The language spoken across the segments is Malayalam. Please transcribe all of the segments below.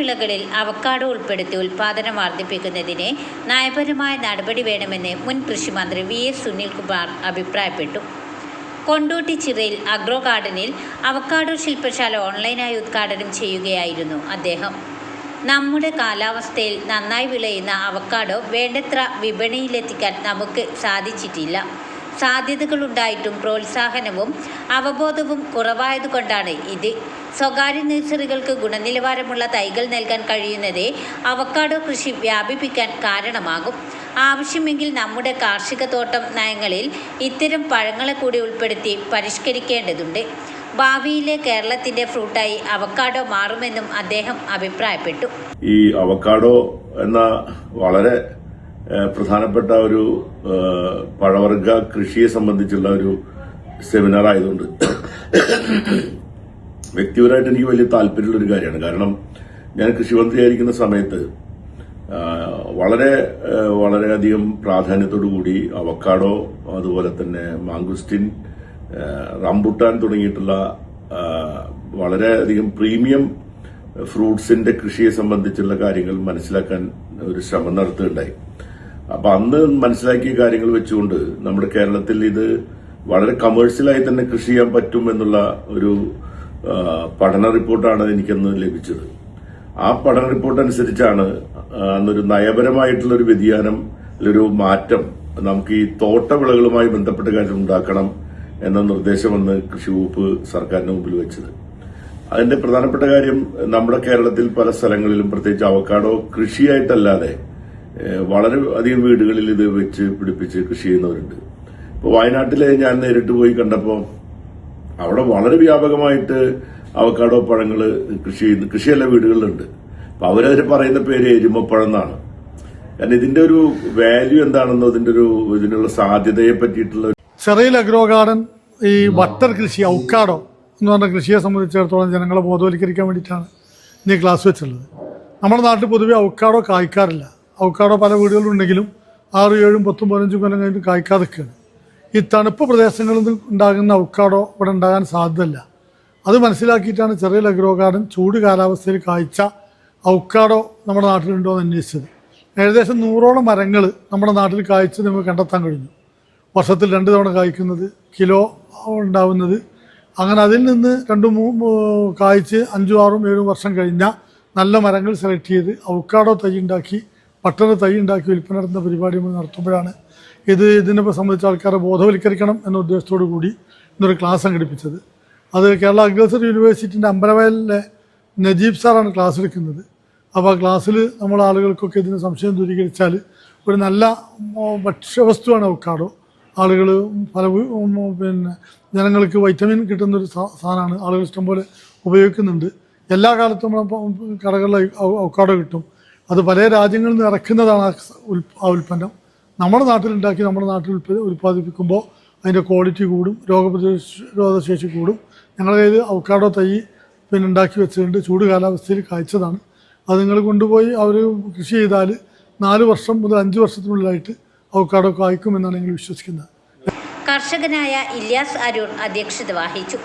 വിളകളിൽ അവക്കാഡോ ഉൾപ്പെടുത്തി ഉൽപ്പാദനം വർദ്ധിപ്പിക്കുന്നതിന് നയപരമായ നടപടി വേണമെന്ന് മുൻ കൃഷിമന്ത്രി VS സുനിൽകുമാർ അഭിപ്രായപ്പെട്ടു. കൊണ്ടോട്ടി ചിറയിൽ അഗ്രോ ഗാർഡനിൽ അവക്കാഡോ ശില്പശാല ഓൺലൈനായി ഉദ്ഘാടനം ചെയ്യുകയായിരുന്നു അദ്ദേഹം. നമ്മുടെ കാലാവസ്ഥയിൽ നന്നായി വിളയുന്ന അവക്കാഡോ വേണ്ടത്ര വിപണിയിലെത്തിക്കാൻ നമുക്ക് സാധിച്ചിട്ടില്ല. സാധ്യതകളുണ്ടായിട്ടും പ്രോത്സാഹനവും അവബോധവും കുറവായതുകൊണ്ടാണ് ഇത്. സ്വകാര്യ നഴ്സറികൾക്ക് ഗുണനിലവാരമുള്ള തൈകൾ നൽകാൻ കഴിയുന്നത് അവക്കാഡോ കൃഷി വ്യാപിപ്പിക്കാൻ കാരണമാകും. ആവശ്യമെങ്കിൽ നമ്മുടെ കാർഷിക തോട്ടം നയങ്ങളിൽ ഇത്തരം പഴങ്ങളെ കൂടി ഉൾപ്പെടുത്തി പരിഷ്കരിക്കേണ്ടതുണ്ട്. ഭാവിയിലെ കേരളത്തിന്റെ ഫ്രൂട്ടായി അവക്കാഡോ മാറുമെന്നും അദ്ദേഹം അഭിപ്രായപ്പെട്ടു. ഈ അവക്കാഡോ എന്ന വളരെ പ്രധാനപ്പെട്ട ഒരു പഴവർഗ കൃഷിയെ സംബന്ധിച്ചുള്ള ഒരു സെമിനാർ ആയതുകൊണ്ട് വ്യക്തിപരമായിട്ട് എനിക്ക് വലിയ താല്പര്യമുള്ള ഒരു കാര്യമാണ്. കാരണം ഞാൻ കൃഷിമന്ത്രിയായിരിക്കുന്ന സമയത്ത് വളരെയധികം പ്രാധാന്യത്തോടു കൂടി അവക്കാഡോ, അതുപോലെ തന്നെ മാംഗുസ്റ്റിൻ, റംബുട്ടാൻ തുടങ്ങിയിട്ടുള്ള വളരെയധികം പ്രീമിയം ഫ്രൂട്ട്സിന്റെ കൃഷിയെ സംബന്ധിച്ചുള്ള കാര്യങ്ങൾ മനസ്സിലാക്കാൻ ഒരു ശ്രമം നടത്തുകയുണ്ടായി. അപ്പൊ അന്ന് മനസ്സിലാക്കിയ കാര്യങ്ങൾ വെച്ചുകൊണ്ട് നമ്മുടെ കേരളത്തിൽ ഇത് വളരെ കമേഴ്ഷ്യലായി തന്നെ കൃഷി ചെയ്യാൻ പറ്റും എന്നുള്ള ഒരു പഠന റിപ്പോർട്ടാണ് എനിക്കന്ന് ലഭിച്ചത്. ആ പഠന റിപ്പോർട്ട് അനുസരിച്ചാണ് അന്നൊരു നയപരമായിട്ടുള്ള ഒരു വ്യതിയാനം, ഒരു മാറ്റം നമുക്ക് ഈ തോട്ടവിളകളുമായി ബന്ധപ്പെട്ട കാര്യം ഉണ്ടാക്കണം എന്ന നിർദ്ദേശമെന്ന് കൃഷി വകുപ്പ് സർക്കാരിന് മുമ്പിൽ വെച്ചത്. അതിന്റെ പ്രധാനപ്പെട്ട കാര്യം, നമ്മുടെ കേരളത്തിൽ പല സ്ഥലങ്ങളിലും പ്രത്യേകിച്ച് അവക്കാഡോ കൃഷിയായിട്ടല്ലാതെ വളരെ അധികം വീടുകളിൽ ഇത് വെച്ച് പിടിപ്പിച്ച് കൃഷി ചെയ്യുന്നവരുണ്ട്. ഇപ്പോൾ വയനാട്ടിലെ ഞാൻ നേരിട്ട് പോയി കണ്ടപ്പോൾ അവിടെ വളരെ വ്യാപകമായിട്ട് അവക്കാഡോ പഴങ്ങൾ കൃഷിയെല്ലാം വീടുകളിലുണ്ട്. അപ്പൊ അവരതിന് പറയുന്ന പേര് എരുമപ്പഴം എന്നാണ്. കാരണം ഇതിന്റെ ഒരു വാല്യൂ എന്താണെന്നോ ഇതിനുള്ള സാധ്യതയെ പറ്റിയിട്ടുള്ള ചെറിയ അഗ്രോ ഗാർഡൻ ഈ ബട്ടർ കൃഷി, അവക്കാഡോ എന്ന് പറഞ്ഞ കൃഷിയെ സംബന്ധിച്ചിടത്തോളം ജനങ്ങളെ ബോധവൽക്കരിക്കാൻ വേണ്ടിയിട്ടാണ് ഇന്ന് ക്ലാസ് വെച്ചുള്ളത്. നമ്മുടെ നാട്ടിൽ പൊതുവെ അവക്കാഡോ കായ്ക്കാറില്ല. അവക്കാഡോ പല വീടുകളിലുണ്ടെങ്കിലും 6, 7, 10, 15 കൊല്ലം കഴിഞ്ഞ് കായ്ക്കാതൊക്കെയാണ്. ഈ തണുപ്പ് പ്രദേശങ്ങളിൽ നിന്ന് ഉണ്ടാകുന്ന അവക്കാഡോ ഇവിടെ ഉണ്ടാകാൻ സാധ്യതയില്ല. അത് മനസ്സിലാക്കിയിട്ടാണ് ചെറിയ അഗ്രോ ഗാർഡൻ ചൂട് കാലാവസ്ഥയിൽ കായ്ച്ച അവക്കാഡോ നമ്മുടെ നാട്ടിലുണ്ടോ എന്ന് അന്വേഷിച്ചത്. ഏകദേശം 100ഓളം മരങ്ങൾ നമ്മുടെ നാട്ടിൽ കായ്ച്ച് നമുക്ക് കണ്ടെത്താൻ കഴിഞ്ഞു. വർഷത്തിൽ 2 തവണ കായ്ക്കുന്നത്, കിലോ ഉണ്ടാവുന്നത്. അങ്ങനെ അതിൽ നിന്ന് 2-3 കായ്ച്ച് 5, 6, 7 വർഷം കഴിഞ്ഞ നല്ല മരങ്ങൾ സെലക്ട് ചെയ്ത് അവക്കാഡോ തൈ ഉണ്ടാക്കി, ബട്ടർ തൈ ഉണ്ടാക്കി വിൽപ്പന നടത്തുന്ന പരിപാടി നമ്മൾ നടത്തുമ്പോഴാണ് ഇതിനെ സംബന്ധിച്ച് ആൾക്കാരെ ബോധവൽക്കരിക്കണം എന്ന ഉദ്ദേശത്തോടു കൂടി ഇന്നൊരു ക്ലാസ് സംഘടിപ്പിച്ചത്. അത് കേരള അഗ്രികൾച്ചർ യൂണിവേഴ്സിറ്റിൻ്റെ അമ്പലവയലിലെ നജീബ് സാറാണ് ക്ലാസ് എടുക്കുന്നത്. അപ്പോൾ ആ ക്ലാസ്സിൽ നമ്മൾ ആളുകൾക്കൊക്കെ ഇതിന് സംശയം ദൂരീകരിച്ചാൽ ഒരു നല്ല ഭക്ഷ്യവസ്തുവാണ് അവക്കാഡോ. ആളുകൾ ജനങ്ങൾക്ക് വൈറ്റമിൻ കിട്ടുന്നൊരു സാധനമാണ്. ആളുകൾ ഇഷ്ടംപോലെ ഉപയോഗിക്കുന്നുണ്ട്. എല്ലാ കാലത്തും നമ്മൾ കടകളിൽ അവക്കാഡോ കിട്ടും. അത് പല രാജ്യങ്ങളിൽ നിന്ന് ഇറക്കുന്നതാണ് ആ ഉൽപ്പന്നം. നമ്മുടെ നാട്ടിലുണ്ടാക്കി നമ്മുടെ നാട്ടിൽ ഉൽപ്പാദിപ്പിക്കുമ്പോൾ അതിൻ്റെ ക്വാളിറ്റി കൂടും, രോഗപ്രതിരോധ ശേഷി കൂടും. ഞങ്ങളുടെ കയ്യിൽ അവക്കാഡോ തൈ ഉണ്ടാക്കി വെച്ചിട്ടുണ്ട്. ചൂട് കാലാവസ്ഥയിൽ കായ്ച്ചതാണ്. അത് നിങ്ങൾ കൊണ്ടുപോയി അവർ കൃഷി ചെയ്താൽ 4 വർഷം മുതൽ 5 വർഷത്തിനുള്ളിലായിട്ട് അവക്കാഡോ കായ്ക്കുമെന്നാണ് ഞങ്ങൾ വിശ്വസിക്കുന്നത്. കർഷകനായ ഇല്യാസ് അരുൺ അധ്യക്ഷത വഹിച്ചു.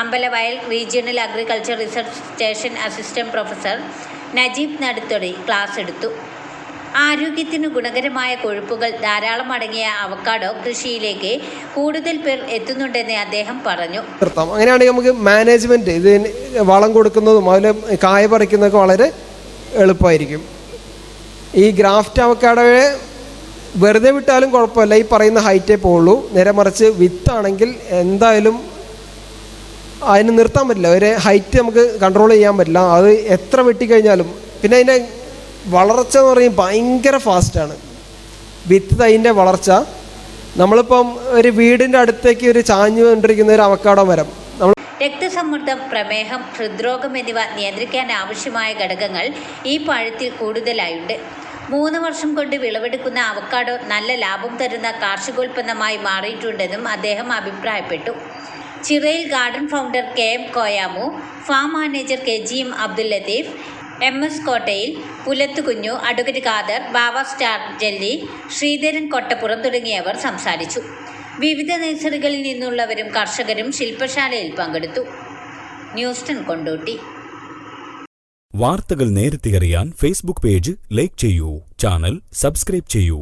Ambalavayal regional agriculture research station assistant professor Najeeb Naduthodi class എടുത്തു. ആരോഗ്യത്തിന് ഗുണകരമായ കൊഴുപ്പുകൾ ധാരാളം അടങ്ങിയ അവക്കാഡോ കൃഷിയിലേക്ക് കൂടുതൽ പേർ എത്തുന്നുണ്ടെന്ന് അദ്ദേഹം പറഞ്ഞു. അങ്ങനെയാണെങ്കിൽ നമുക്ക് മാനേജ്മെന്റ്, ഇതിന് വളം കൊടുക്കുന്നതും അതിൽ കായ പറിക്കുന്നതൊക്കെ വളരെ എളുപ്പമായിരിക്കും. ഈ ഗ്രാഫ്റ്റ് അവക്കാഡോയെ വെറുതെ വിട്ടാലും കുഴപ്പമില്ല, ഈ പറയുന്ന ഹൈറ്റേ പോകുള്ളൂ. നേരെ മറിച്ച് വിത്താണെങ്കിൽ എന്തായാലും അതിന് നിർത്താൻ പറ്റില്ല, ഒരു ഹൈറ്റ് നമുക്ക് കൺട്രോൾ ചെയ്യാൻ പറ്റില്ല. അത് എത്ര വെട്ടിക്കഴിഞ്ഞാലും. പിന്നെ അതിൻ്റെ വളർച്ച എന്ന് പറയും ഭയങ്കര ഫാസ്റ്റാണ്. വിത്ത് തൈൻ്റെ വളർച്ച. നമ്മളിപ്പം ഒരു വീടിൻ്റെ അടുത്തേക്ക് ഒരു ചാഞ്ഞു കൊണ്ടിരിക്കുന്ന ഒരു അവക്കാഡോ മരം, രക്തസമ്മർദ്ദം, പ്രമേഹം, ഹൃദ്രോഗം എന്നിവ നിയന്ത്രിക്കാൻ ആവശ്യമായ ഘടകങ്ങൾ ഈ പഴത്തിൽ കൂടുതലായുണ്ട്. 3 വർഷം കൊണ്ട് വിളവെടുക്കുന്ന അവക്കാഡോ നല്ല ലാഭം തരുന്ന കാർഷികോൽപ്പന്നമായി മാറിയിട്ടുണ്ടെന്നും അദ്ദേഹം അഭിപ്രായപ്പെട്ടു. ചിറയിൽ garden founder KM Koyamu, farm manager KGM Abdul Latheef, MS Kottayil, Pulathukunju, advocate Khader, Baba star jelly, Sreedharan Kottappuram തുടങ്ങിയവർ സംസാരിച്ചു. വിവിധ നഴ്സറികളിൽ നിന്നുള്ളവരും കർഷകരും ശില്പശാലയിൽ പങ്കെടുത്തു. ന്യൂസ് 10 കൊണ്ടോട്ടി. വാർത്തകൾ നേരത്തെ അറിയാൻ ഫേസ്ബുക്ക് പേജ് ലൈക്ക് ചെയ്യൂ, ചാനൽ സബ്സ്ക്രൈബ് ചെയ്യൂ.